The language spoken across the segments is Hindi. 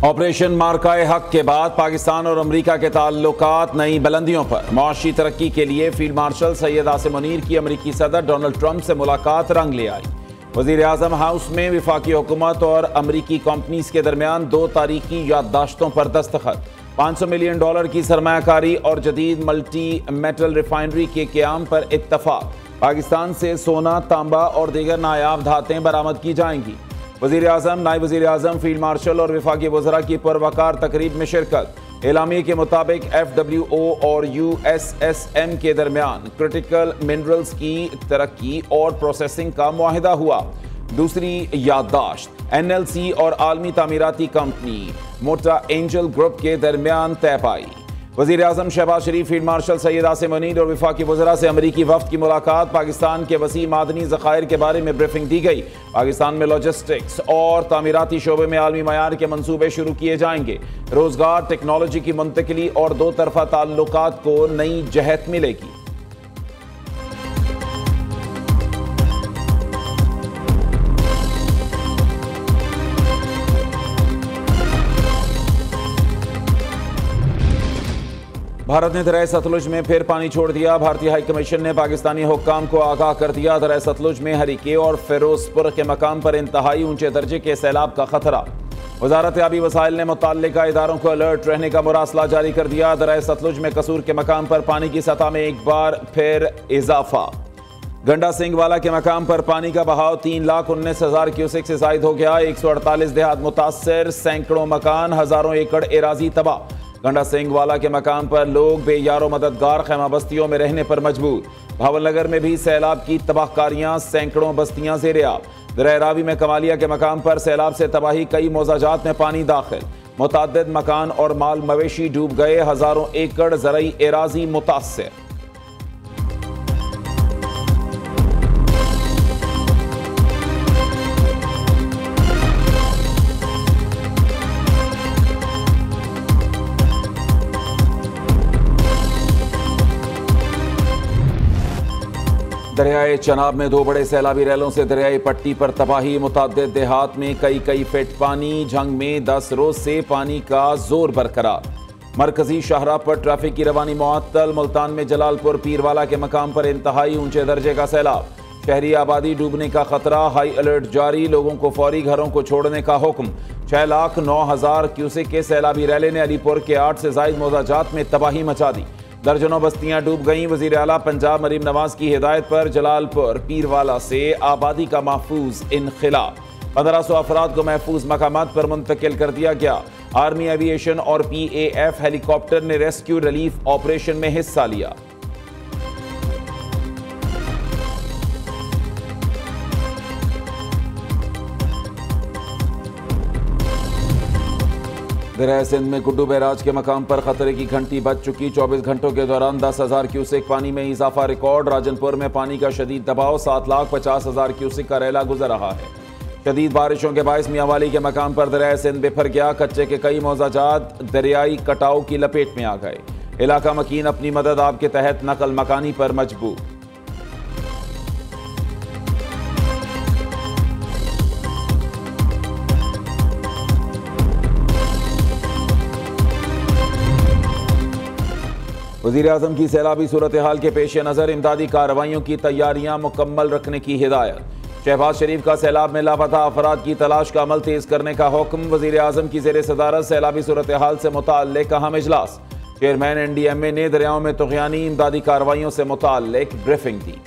ऑपरेशन मार्काए हक के बाद पाकिस्तान और अमरीका के ताल्लुकात नई बुलंदियों पर। मुआशी तरक्की के लिए फील्ड मार्शल सैयद आसिम मुनीर की अमरीकी सदर डोनाल्ड ट्रंप से मुलाकात रंग ले आई। वजीर आजम हाउस में वफाकी हुकूमत और अमरीकी कंपनीज के दरमियान 2 तारीखी याददाश्तों पर दस्तखत। $500 मिलियन की सरमायाकारी और जदीद मल्टी मेटल रिफाइनरी के क़याम पर इत्तफाक। पाकिस्तान से सोना, तांबा और दीगर नायाब धातें बरामद की जाएंगी। वजीर आजम, नायब वजीर आजम, फील्ड मार्शल और वफाकी वज़रा की पुरवकार तकरीब में शिरकत। एलामिये के मुताबिक FWO और USSM के दरमियान क्रिटिकल मिनरल्स की तरक्की और प्रोसेसिंग का मुआहिदा हुआ। दूसरी याददाश्त NLC और आलमी तामीराती कंपनी मोटा एंजल ग्रुप के दरमियान तय पाई। वजीर आजम शहबाज शरीफ, फील्ड मार्शल सैयद आसिम मुनीर और वफाकी वज़रा से अमरीकी वफ्द की मुलाकात। पाकिस्तान के वसी मादनी ज़खायर के बारे में ब्रीफिंग दी गई। पाकिस्तान में लॉजिस्टिक्स और तामीराती शोबे में आलमी मयार के मंसूबे शुरू किए जाएंगे। रोजगार, टेक्नोलॉजी की मुंतकिली और 2 तरफा ताल्लुकात को नई जहत मिलेगी। भारत ने दरिया सतलुज में फिर पानी छोड़ दिया। भारतीय हाई कमीशन ने पाकिस्तानी हुक्काम को आगाह कर दिया। दरिया सतलुज में हरीके और फिरोजपुर के मकाम पर इंतहाई ऊंचे दर्जे के सैलाब का खतरा। वजारत आबी वसाइल ने मुताल्लिका इदारों को अलर्ट रहने का मुरासला जारी कर दिया। दरिया सतलुज में कसूर के मकाम पर पानी की सतह में एक बार फिर इजाफा। गंडा सिंह वाला के मकाम पर पानी का बहाव 3,19,000 क्यूसेक से जायद हो गया। 148 देहात मुतासर, सैकड़ों मकान, हजारों एकड़ एराजी तबाह। गंडा सिंह वाला के मकाम पर लोग बेयारो मददगार खैमा बस्तियों में रहने पर मजबूर। भावलनगर में भी सैलाब की तबाहकारियां, सैकड़ों बस्तियां ज़ेर-ए-आब। दरिया रावी में कमालिया के मकाम पर सैलाब से तबाही, कई मौजाजात में पानी दाखिल। मुतअद्दिद मकान और माल मवेशी डूब गए। हजारों एकड़ ज़रई एराजी मुतासर। दरियाए चनाब में 2 बड़े सैलाबी रैलों से दरियाई पट्टी पर तबाही। मुतअद्दिद देहात में कई फीट पानी। जंग में 10 रोज से पानी का जोर बरकरार। मरकजी शाहराह पर ट्रैफिक की रवानी मुअत्तल। मुल्तान में जलालपुर पीरवाला के मकाम पर इंतहाई ऊंचे दर्जे का सैलाब। शहरी आबादी डूबने का खतरा। हाई अलर्ट जारी। लोगों को फौरी घरों को छोड़ने का हुक्म। 6,09,000 क्यूसेक के सैलाबी रैले ने अलीपुर के 8 से जायद मौजाजात में तबाही मचा दी। दर्जनों बस्तियां डूब गईं। वजीर आला पंजाब मरीम नवाज की हिदायत पर जलालपुर पीरवाला से आबादी का महफूज इनखिला। 1500 अफराद को महफूज मकामात पर मुंतकिल कर दिया गया। आर्मी एविएशन और PAF हेलीकॉप्टर ने रेस्क्यू रिलीफ ऑपरेशन में हिस्सा लिया। दरिया सिंध में गुड्डू बैराज के मकाम पर खतरे की घंटी बज चुकी। 24 घंटों के दौरान 10,000 क्यूसेक पानी में इजाफा रिकॉर्ड। राजनपुर में पानी का शदीद दबाव। 7,50,000 क्यूसेक का रैला गुजर रहा है। शदीद बारिशों के बायस मियांवाली के मकाम पर दरिया सिंध बिफर गया। कच्चे के कई मौजाजात दरियाई कटाव की लपेट में आ गए। इलाका मकीन अपनी मदद आपके तहत नकल मकानी पर मजबूर। वज़ीर आज़म की सैलाबी सूरत हाल के पेश नज़र इमदादी कार्रवाइयों की तैयारियां मुकम्मल रखने की हिदायत। शहबाज शरीफ का सैलाब में लापता अफराद की तलाश का अमल तेज करने का हुक्म। वज़ीर आज़म की ज़ेर सदारत सैलाबी सूरत हाल से मुताल्लिक़ अहम इजलास। चेयरमैन NDMA ने दरियाओं में तुग़यानी इमदादी कार्रवाइयों से मुताल्लिक़ ब्रीफिंग दी।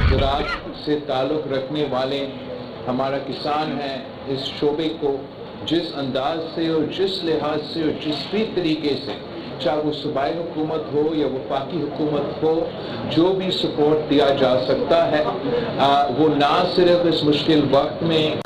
ज़राअत से ताल्लुक़ रखने वाले हमारा किसान है, इस शोबे को जिस अंदाज से और जिस लिहाज से और जिस भी तरीके से, चाहे वो सूबाई हुकूमत हो या वफाकी हुकूमत हो, जो भी सपोर्ट दिया जा सकता है वो ना सिर्फ इस मुश्किल वक्त में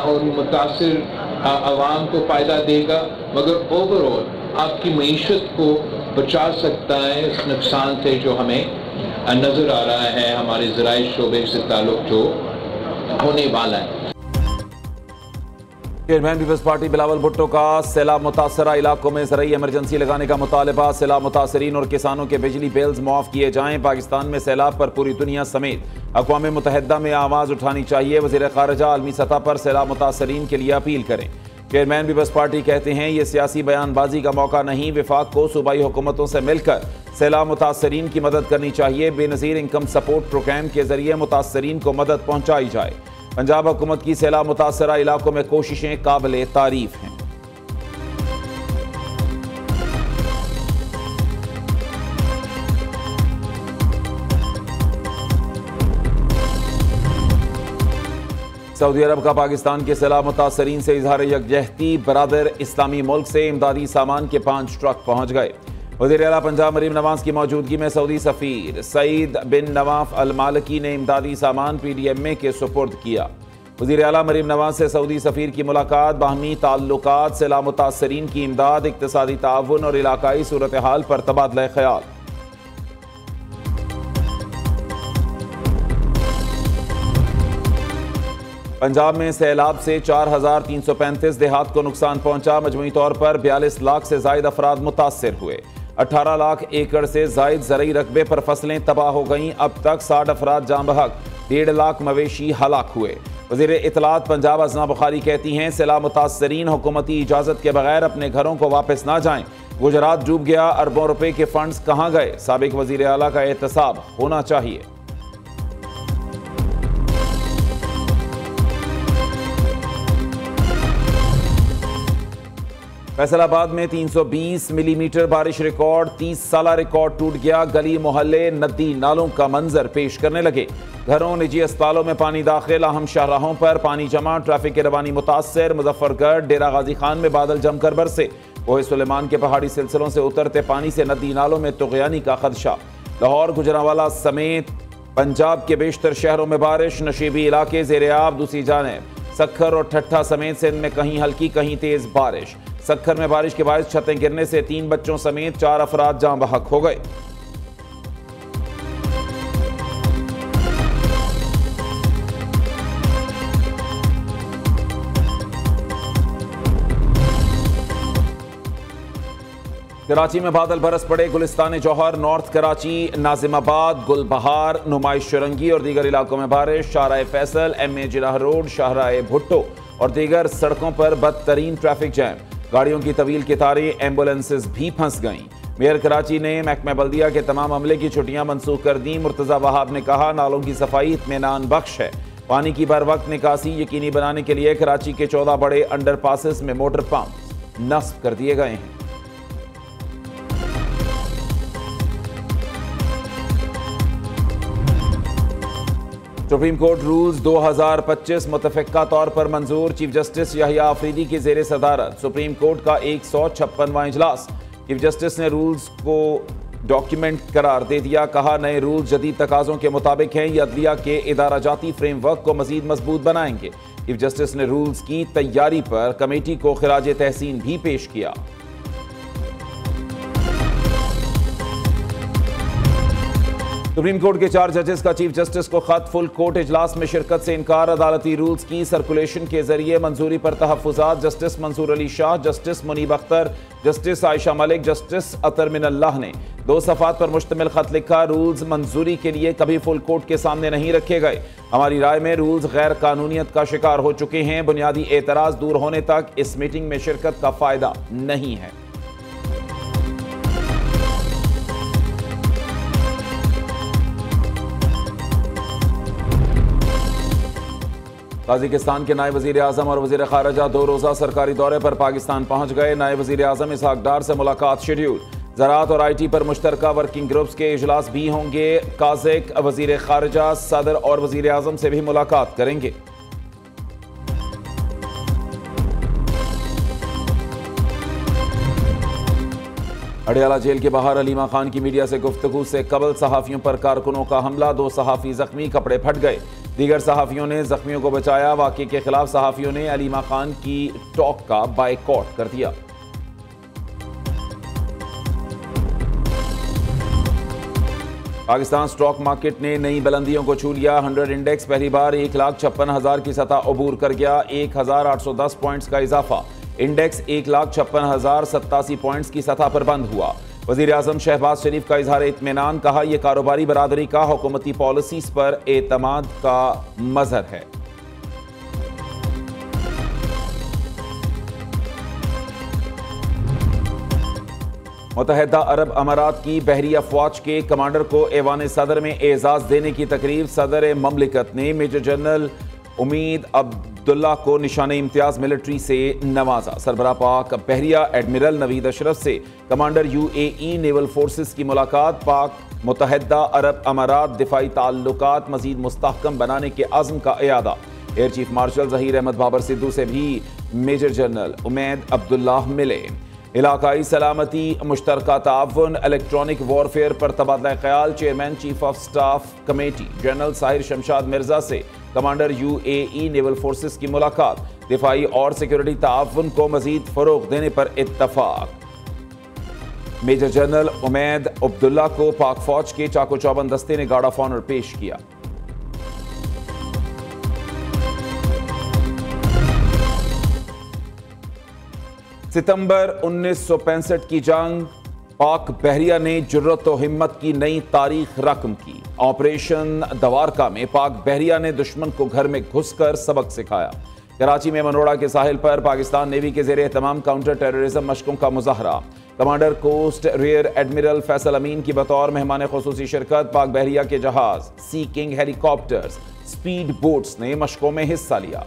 और मुतासिर आवाम को फ़ायदा देगा, मगर ओवरऑल आपकी मईशत को बचा सकता है इस नुकसान से जो हमें नज़र आ रहा है हमारे ज़राई शोबे से ताल्लुक़ जो होने वाला है। चेयरमैन पीपल्स पार्टी बिलावल भुट्टो का सैलाब मुतासरा इलाकों में ज़रूरी इमरजेंसी लगाने का मुतालबा। सैलाब मुतासरीन और किसानों के बिजली बिल्स मुआफ किए जाएं। पाकिस्तान में सैलाब पर पूरी दुनिया समेत अक़वाम मुत्तहिदा में आवाज़ उठानी चाहिए। वज़ीर ख़ारिजा आलमी सतह पर सैलाब मुतासरीन के लिए अपील करें। चेयरमैन पीपल्स पार्टी कहते हैं ये सियासी बयानबाजी का मौका नहीं, विफाक को सूबाई हुकूमतों से मिलकर सैलाब मुतासरीन की मदद करनी चाहिए। बेनज़ीर इनकम सपोर्ट प्रोग्राम के जरिए मुतासरीन को मदद पहुँचाई जाए। पंजाब हुकूमत की सैलाब मुतासरा इलाकों में कोशिशें काबिल तारीफ हैं। सऊदी अरब का पाकिस्तान के सैलाब मुतासरीन से इजहार यकजहती। बरादर इस्लामी मुल्क से इमदादी सामान के 5 ट्रक पहुंच गए। वज़ीर आला पंजाब मरीम नवाज की मौजूदगी में सऊदी सफ़ीर सईद बिन नवाफ अल मालिकी ने इमदादी सामान PDMA के सुपुर्द किया। वज़ीर आला मरीम नवाज से सऊदी सफ़ीर की मुलाकात। बाहमी ताल्लुकात, सैलाब मुतासरीन की इमदाद, इक़्तिसादी ताउन और इलाकाई सूरत हाल पर तबादला ख्याल। पंजाब में सैलाब से 4335 देहात को नुकसान पहुंचा। मजमूई तौर पर 42 लाख से जायद अफराद मुतासर हुए। 18 लाख एकड़ से जायद ज़रई रकबे पर फसलें तबाह हो गईं। अब तक 60 अफराद जाँ बहक, 1.5 लाख मवेशी हलाक हुए। वज़ीर इत्तलात पंजाब अज़ना बुखारी कहती हैं सैलाब मुतासरीन हुकूमती इजाज़त के बगैर अपने घरों को वापस ना जाएं। गुजरात डूब गया, अरबों रुपए के फंड्स कहाँ गए? साबिक वज़ीर आला का एहतसाब होना चाहिए। फैसलाबाद में 320 मिलीमीटर बारिश रिकॉर्ड। 30 साला रिकॉर्ड टूट गया। गली मोहल्ले नदी नालों का मंजर पेश करने लगे। घरों, निजी अस्पतालों में पानी दाखिल। अहम शाहराहों पर पानी जमा। ट्रैफिक की रवानी मुतासर। मुजफ्फरगढ़, डेरा गाजी खान में बादल जमकर बरसे। कोहे सुलेमान के पहाड़ी सिलसिलों से उतरते पानी से नदी नालों में तुग़यानी का खदशा। लाहौर, गुजरांवाला समेत पंजाब के बेशतर शहरों में बारिश। नशीबी इलाके ज़ेर-ए-आब। दूसरी जानिब सक्खर और ठट्ठा समेत सिंध में कहीं हल्की कहीं तेज बारिश। सक्खर में बारिश के बायस छतें गिरने से 3 बच्चों समेत 4 अफराद जाँ बहक हो गए। कराची में बादल बरस पड़े। गुलिस्तान जौहर, नॉर्थ कराची, नाजिमाबाद, गुलबहार, नुमाइश शुरंगी और दीगर इलाकों में बारिश। शाहराह फैसल, MA जिनाह रोड, शाहराह भुट्टो और दीगर सड़कों पर बदतरीन ट्रैफिक जैम। गाड़ियों की तवील कतारें, एम्बुलेंसेज भी फंस गईं। मेयर कराची ने महकमा बल्दिया के तमाम अमले की छुट्टियां मनसूख कर दी। मुर्तज़ा वहाब ने कहा नालों की सफाई इत्मीनान बख्श है। पानी की बर वक्त निकासी यकीनी बनाने के लिए कराची के 14 बड़े अंडर पासेस में मोटर पंप नस्ब कर दिए गए हैं। सुप्रीम कोर्ट रूल्स 2025 मुतफ़िक़ा तौर पर मंजूर। चीफ जस्टिस याहिया आफरीदी की ज़ेर सदारत सुप्रीम कोर्ट का 156वां इजलास। चीफ जस्टिस ने रूल्स को डॉक्यूमेंट करार दे दिया। कहा नए रूल्स जदीद तकाज़ों के मुताबिक हैं। ये अदलिया के इदाराजाती फ्रेमवर्क को मज़ीद मजबूत बनाएंगे। चीफ जस्टिस ने रूल्स की तैयारी पर कमेटी को खिराज तहसीन भी पेश किया। सुप्रीम कोर्ट के 4 जजेस का चीफ जस्टिस को खत। फुल कोर्ट इजलास में शिरकत से इनकार। अदालती रूल्स की सर्कुलेशन के जरिए मंजूरी पर तहफ़्फ़ुज़ात। Justice Mansoor Ali Shah, justice Munib Akhtar, justice Ayesha Malik, justice Athar Minallah ने 2 सफ़ात पर मुश्तमिल खत लिखा। रूल्स मंजूरी के लिए कभी फुल कोर्ट के सामने नहीं रखे गए। हमारी राय में रूल्स गैर कानूनियत का शिकार हो चुके हैं। बुनियादी एतराज़ दूर होने तक इस मीटिंग में शिरकत का फ़ायदा नहीं है। ताजिकिस्तान के नायब वज़ीर आज़म और वज़ीर ख़ारिजा 2 रोज़ा सरकारी दौरे पर पाकिस्तान पहुँच गए। नायब वज़ीर आज़म इसहाक डार से मुलाकात शेड्यूल। ज़राअत और IT पर मुश्तरका वर्किंग ग्रुप्स के इजलास भी होंगे। काज़िक वज़ीर ख़ारिजा, सदर और वज़ीर आज़म से भी मुलाकात करेंगे। अडियाला जेल के बाहर अलीमा खान की मीडिया से गुफ्तगू से कबल सहाफ़ियों पर कारकुनों का हमला। 2 सहाफ़ी जख्मी, कपड़े फट गए। दीगर सहाफ़ियों ने जख्मियों को बचाया। वाक़े के खिलाफ सहाफ़ियों ने अलीमा खान की टॉक का बायकॉट कर दिया। पाकिस्तान स्टॉक मार्केट ने नई बुलंदियों को छू लिया। 100 इंडेक्स पहली बार 1,56,000 की सतह अबूर कर गया। 1,810 पॉइंट्स का इजाफा। इंडेक्स 1,56,087 पॉइंट्स की सतह पर बंद हुआ। वजीर आजम शहबाज शरीफ का इजहार इत्मीनान, कहा यह कारोबारी बरादरी का हुकूमती पॉलिसीज पर एतमाद का मजहर है। मुत्तहिदा अरब अमारात की बहरी अफवाज के कमांडर को ऐवान सदर में एजाज देने की तकरीब। सदर ममलिकत ने मेजर जनरल उमीद अब्दुल्ला को निशान इम्तियाज मिलिट्री से नवाजा। सरबराह पाक बहरिया एडमिरल नवीद अशरफ से कमांडर UAE नेवल फोर्सेस की मुलाकात। पाक मुत्तहिदा अरब अमारात दिफाई ताल्लुकात मजीद मुस्तहकम बनाने के अज़्म का इयादा। Air chief marshal Zaheer Ahmed Babar Sidhu से भी मेजर जनरल उमैद अब्दुल्ला मिले। इलाकाई सलामती मुश्तरका ताउन इलेक्ट्रॉनिक वॉरफेयर पर तबादला ख्याल। Chairman chief of staff committee general Sahir Shamshad Mirza से कमांडर UAE नेवल फोर्सेस की मुलाकात। दिफाई और सिक्योरिटी ताउन को मजीद फरोग देने पर इत्तफाक। मेजर जनरल उमैद अब्दुल्ला को पाक फौज के चाको चौबंद दस्ते ने गार्ड ऑफ ऑनर पेश किया। सितंबर 1965 की जंग। पाक बहरिया ने जुर्रत और हिम्मत की नई तारीख रकम की। ऑपरेशन दवारका में पाक बहरिया ने दुश्मन को घर में घुसकर सबक सिखाया। कराची में मनोड़ा के साहिल पर पाकिस्तान नेवी के ज़ेरे तमाम काउंटर टेररिज्म मशकों का मुजाहरा। Commander coast rear admiral Faisal Amin की बतौर मेहमान खुसूसी शिरकत। पाक बहरिया के जहाज, sea king helicopters, speed boats ने मशकों में हिस्सा लिया।